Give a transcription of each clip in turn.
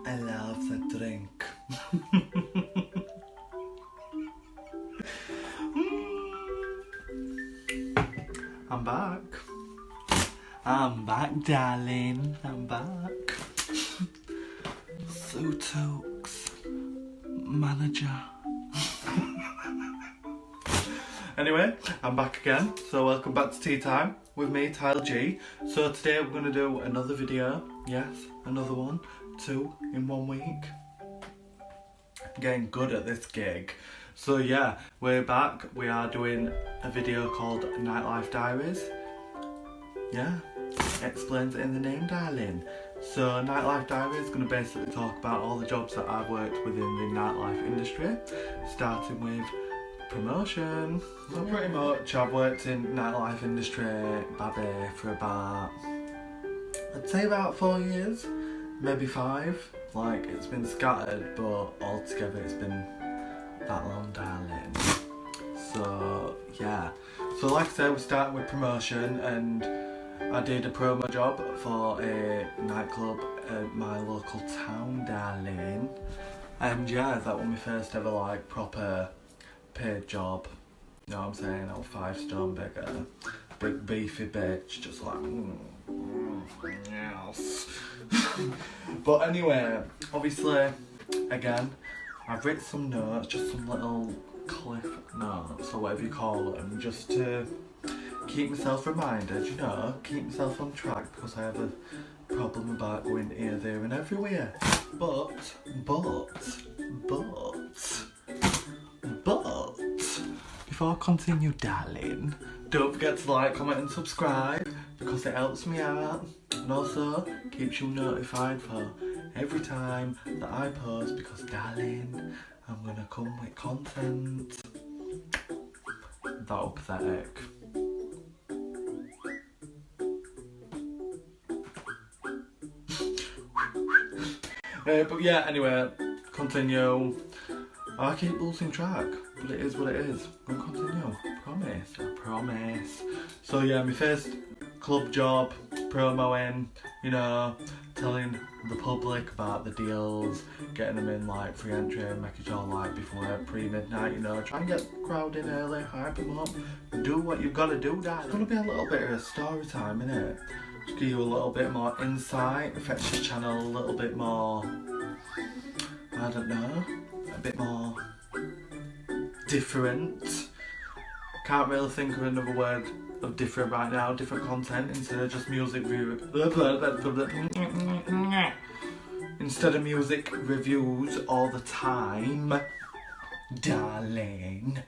I love the drink. I'm back. I'm back, darling. I'm back. So tokes. Manager. Anyway, I'm back again. So welcome back to TYme with me, Tyler G. So today we're going to do another video. Yes, another one. 2 in 1 week. I'm getting good at this gig. So yeah, we're back. We are doing a video called Nightlife Diaries. Yeah, explains it in the name, darling. So Nightlife Diaries is going to basically talk about all the jobs that I've worked within the nightlife industry, starting with promotion. So pretty much I've worked in nightlife industry, baby, for about, I'd say about 4 years, maybe 5. Like, it's been scattered, but altogether it's been that long, darling. So yeah, so like I said, we started with promotion, and I did a promo job for a nightclub at my local town, darling. And yeah, that was my first ever like proper paid job. You know what I'm saying? I was 5 stone bigger, big beefy bitch, just like yes. But anyway, obviously, again, I've written some notes, just some little cliff notes or whatever you call them, just to keep myself reminded, you know, keep myself on track, because I have a problem about going here, there and everywhere. But, before I continue, darling, don't forget to like, comment and subscribe, because it helps me out, and also keeps you notified for every time that I post, because darling, I'm gonna come with content. That was pathetic. But yeah, anyway, continue. I keep losing track, but it is what it is. I'm gonna continue, I promise. So yeah, my first club job, promoing, you know, telling the public about the deals, getting them in like free entry, making sure like before pre-midnight, you know, try and get the crowd in early, hype them up, do what you've got to do, darling. It's gonna be a little bit of a story time, innit? Just give you a little bit more insight, affect your channel a little bit more, I don't know, a bit more different. Can't really think of another word of different right now, different content instead of just music instead of music reviews all the time. Darling,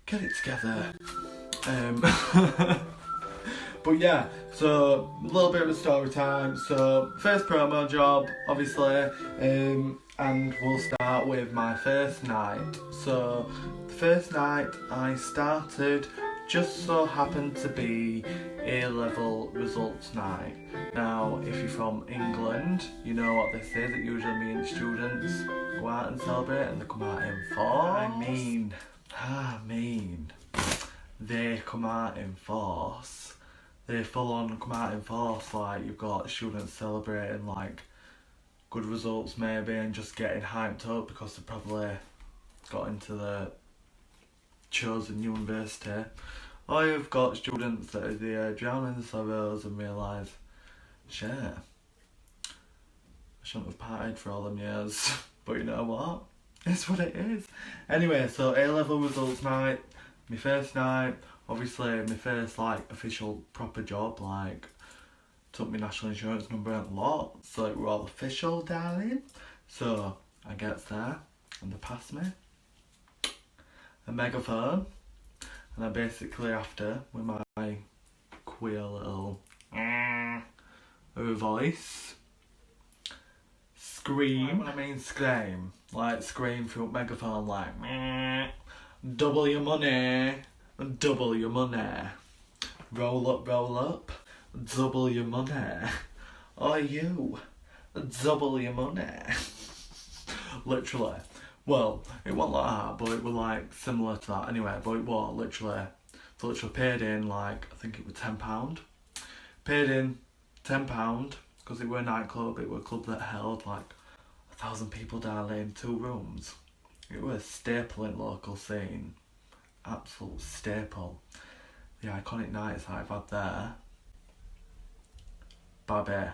get it together. But yeah, so a little bit of a story time. So first promo job, obviously, and we'll start with my first night. So the first night I started just so happened to be A-level results night. Now, if you're from England, you know what this is. It usually means students go out and celebrate, and they come out in force. I mean, they come out in force. They full on come out in force, like you've got students celebrating like good results maybe, and just getting hyped up because they probably got into the chosen university. Or you've got students that are there drowning in the sorrows and realise, shit, I shouldn't have partied for all them years. But you know what? It's what it is. Anyway, so A-level results night, my first night. Obviously, my first like official proper job, like took my national insurance number and a lot, so it were all official, darling. So I gets there and they pass me a megaphone, and I basically after with my queer little voice scream. When I mean scream, like scream through a megaphone, like double your money. Double your money. Roll up, double your money. Oh, you, double your money. Literally. Well, it wasn't like that, but it was like similar to that anyway. But it was literally paid in like, I think it was £10. Paid in £10, because it were a nightclub, it were a club that held like 1,000 people down there in 2 rooms. It was a staple in local scene. Absolute staple. The iconic nights that I've had there. Babby.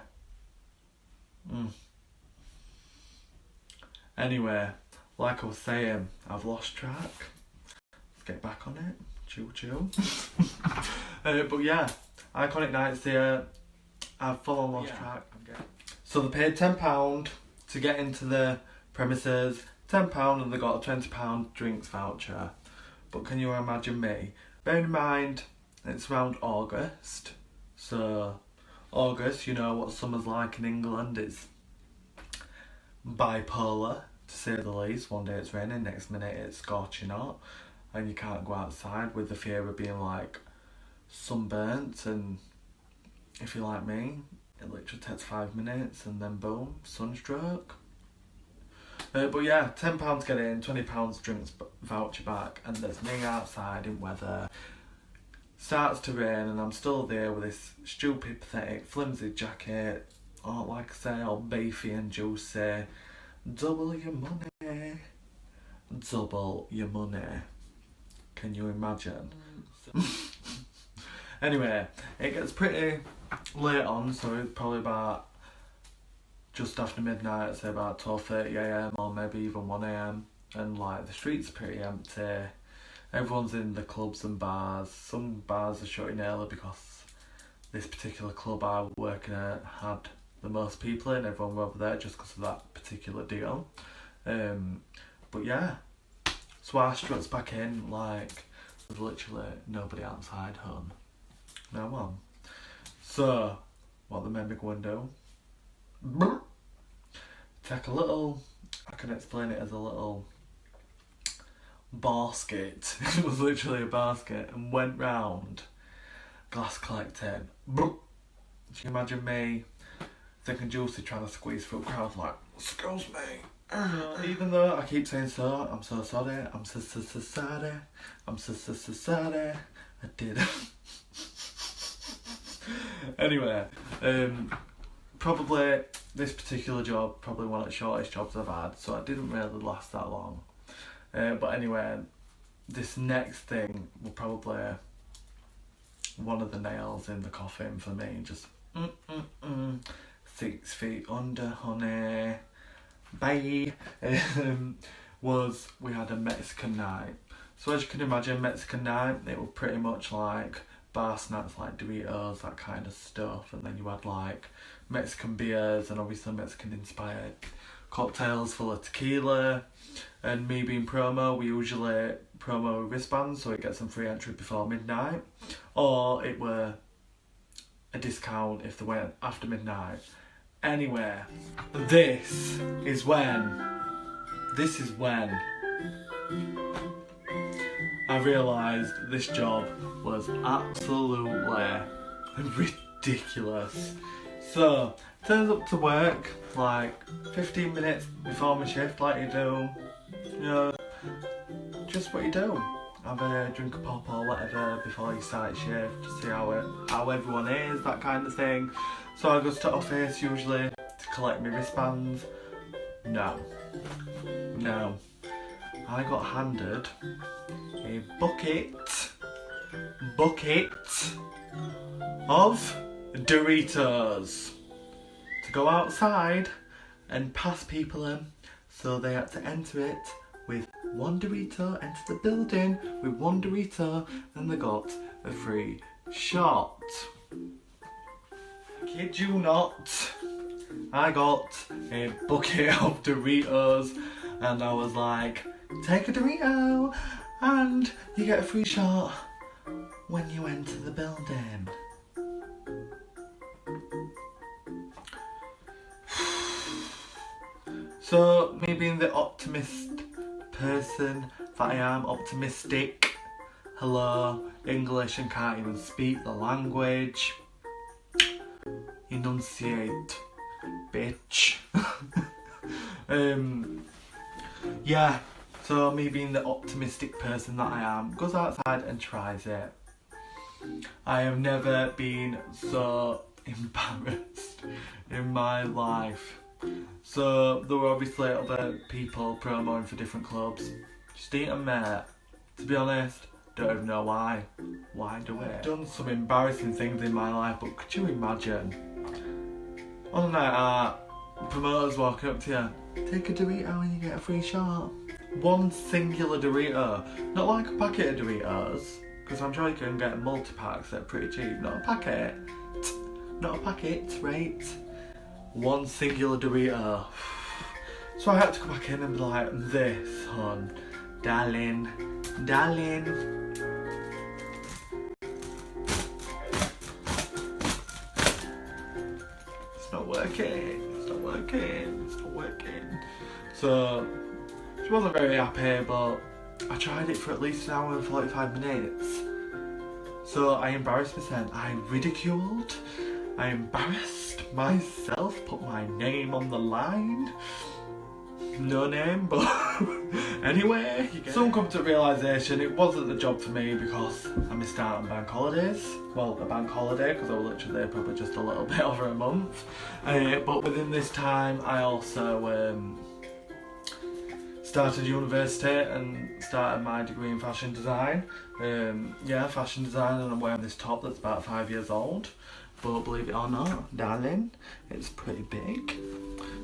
Anyway, like I was saying, I've lost track. Let's get back on it. Chill. But yeah, iconic nights here. I've full on lost track. So they paid £10 to get into the premises. £10 and they got a £20 drinks voucher. But can you imagine me? Bear in mind, it's around August. So, August, you know what summer's like in England. It's bipolar, to say the least. One day it's raining, next minute it's scorching hot. And you can't go outside with the fear of being like sunburnt. And if you're like me, it literally takes 5 minutes and then boom, sunstroke. But yeah, £10 to get in, £20 drinks voucher back, and there's me outside in weather. Starts to rain and I'm still there with this stupid, pathetic, flimsy jacket. Oh, like I say, all beefy and juicy. Double your money. Double your money. Can you imagine? Anyway, it gets pretty late on, so it's probably about just after midnight, say about 12:30am or maybe even 1am, and like the streets are pretty empty. Everyone's in the clubs and bars. Some bars are shutting early because this particular club I was working at had the most people in. Everyone were over there just because of that particular deal. But yeah, so I struts back in like there's literally nobody outside home. No one. So what they made me go and do, take a little, I can explain it as a little basket. It was literally a basket, and went round glass collecting. Can you imagine me thick and juicy trying to squeeze through a crowd like, excuse me. Even though I keep saying so, I'm so sorry, I'm so sorry, I'm so sorry, I did. Anyway, probably this particular job, probably one of the shortest jobs I've had, so I didn't really last that long. But anyway, this next thing will probably one of the nails in the coffin for me. Just 6 feet under, honey. Bye. Was we had a Mexican night. So as you can imagine, Mexican night, it was pretty much like bar snacks like Doritos, that kind of stuff, and then you had like Mexican beers and obviously Mexican inspired cocktails full of tequila. And me being promo, we usually promo with wristbands, so it gets them free entry before midnight, or it were a discount if they went after midnight. Anyway, this is when I realised this job was absolutely ridiculous. So, turns up to work like 15 minutes before my shift, like you do. You know, just what you do. Have a drink of pop or whatever before you start shift, to see how everyone is, that kind of thing. So I go to office usually to collect my wristbands. No. I got handed a bucket of Doritos to go outside and pass people in. So they had to enter it with 1 Dorito, enter the building with 1 Dorito, and they got a free shot. Kid you not, I got a bucket of Doritos and I was like, take a Dorito and you get a free shot when you enter the building. So, me being the optimist person that I am, optimistic, hello, English and can't even speak the language, enunciate, bitch. Yeah, so me being the optimistic person that I am, goes outside and tries it. I have never been so embarrassed worst in my life. So there were obviously other people promoting for different clubs. Just eating mate. To be honest, don't even know why. Why do it? I've done some embarrassing things in my life, but could you imagine? On a night out, promoters walking up to you, take a Dorito and you get a free shot. One singular Dorito, not like a packet of Doritos, because I'm sure you can get multi-packs that are pretty cheap. Not a packet, right? One singular Dorito. So I had to come back in and be like, this, hon, darling. It's not working. So she wasn't very happy, but I tried it for at least an hour and 45 minutes. So I embarrassed myself. I ridiculed. I embarrassed myself. Put my name on the line. No name, but anyway. Soon come to realisation it wasn't the job for me because I missed out on bank holidays. Well, a bank holiday because I was literally there probably just a little bit over a month. But within this time, I also started university and started my degree in fashion design. Fashion design, and I'm wearing this top that's about 5 years old. But believe it or not, darling, it's pretty big.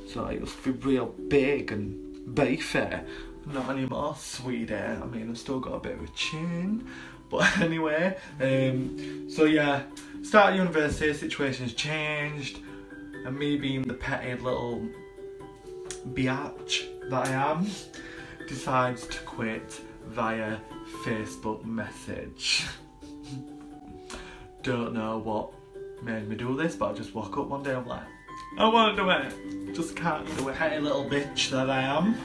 So it used to be real big and beefy. Not anymore, sweetie. I mean, I've still got a bit of a chin. But anyway, so yeah, started university, situation's changed. And me being the petty little biatch that I am, decides to quit via Facebook message. Don't know what made me do this, but I just woke up one day and I'm like, I want to do it, just can't do it. Petty little bitch that I am.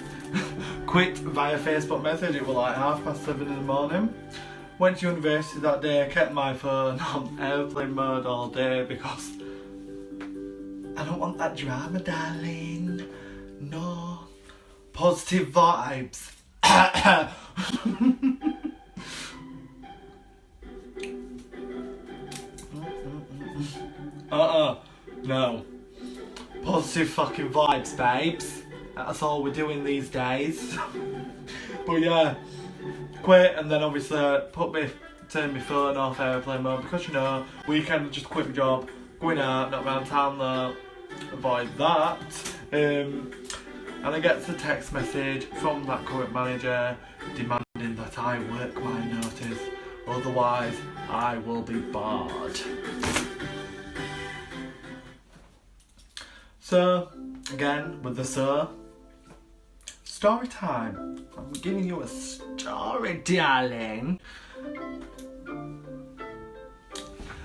Quit via Facebook message. It was like 7:30 in the morning. Went to university that day, kept my phone on airplane mode all day because I don't want that drama, darling. No. Positive vibes. No. Positive fucking vibes, babes. That's all we're doing these days. But yeah, quit, and then obviously turn my phone off airplane mode because weekend just quit my job, going out, not around town though, avoid that. And I get a text message from that current manager demanding that I work my notice, otherwise I will be barred. So, again, with the story time. I'm giving you a story, darling.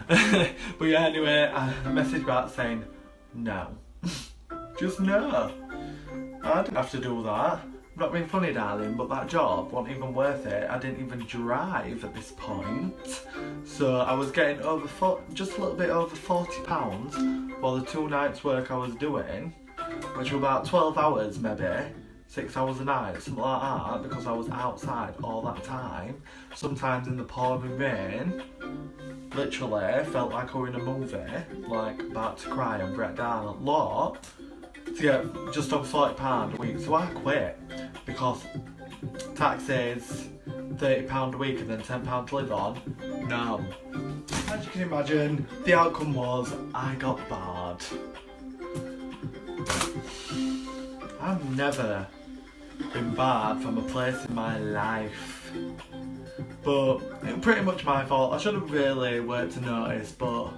But yeah, anyway, I messaged back saying, no. Just no. I didn't have to do that. I'm not being funny, darling, but that job wasn't even worth it. I didn't even drive at this point. So I was getting just a little bit over £40 for the 2 nights work I was doing, which were about 12 hours maybe, 6 hours a night, something like that, because I was outside all that time, sometimes in the pouring rain. Literally felt like I were in a movie, like about to cry and break down a lot, to get just on £40 a week. So I quit because taxes, £30 a week and then £10 to live on. No. As you can imagine, the outcome was I got barred. I've never been barred from a place in my life, but it was pretty much my fault. I should have really worked to notice, but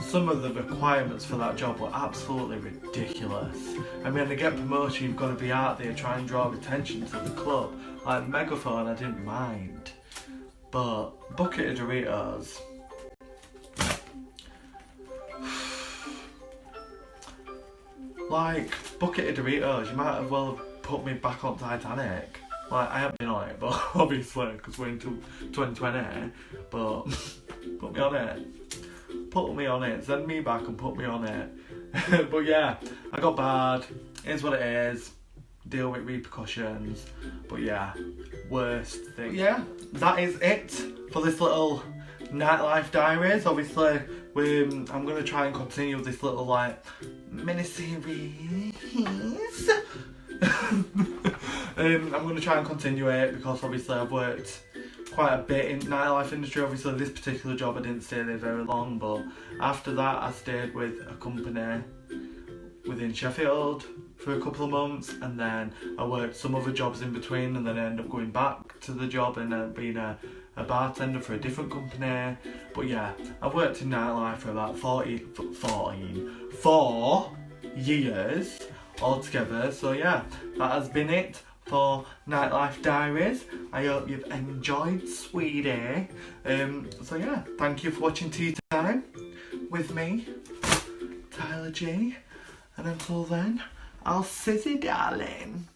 some of the requirements for that job were absolutely ridiculous. I mean, to get promotion, you've got to be out there trying to draw attention to the club. Like megaphone, I didn't mind, but bucket of Doritos. Like, bucket of Doritos, you might as well have put me back on Titanic. Like, I haven't been on it, but obviously, because we're into 2020, but put me on it. Put me on it. Send me back and put me on it. But yeah, I got barred. It is what it is. Deal with repercussions. But yeah, worst thing. Yeah, that is it for this little Nightlife Diaries. Obviously, I'm going to try and continue this little like mini-series. I'm going to try and continue it because obviously I've worked quite a bit in nightlife industry. Obviously this particular job I didn't stay there very long, but after that I stayed with a company within Sheffield for a couple of months, and then I worked some other jobs in between, and then I ended up going back to the job and being a bartender for a different company. But yeah, I've worked in nightlife for about 4 years altogether. So yeah, that has been it for Nightlife Diaries. I hope you've enjoyed, sweetie. So yeah, thank you for watching Tea Time with me, Tyler G. And until then, I'll see you, darling.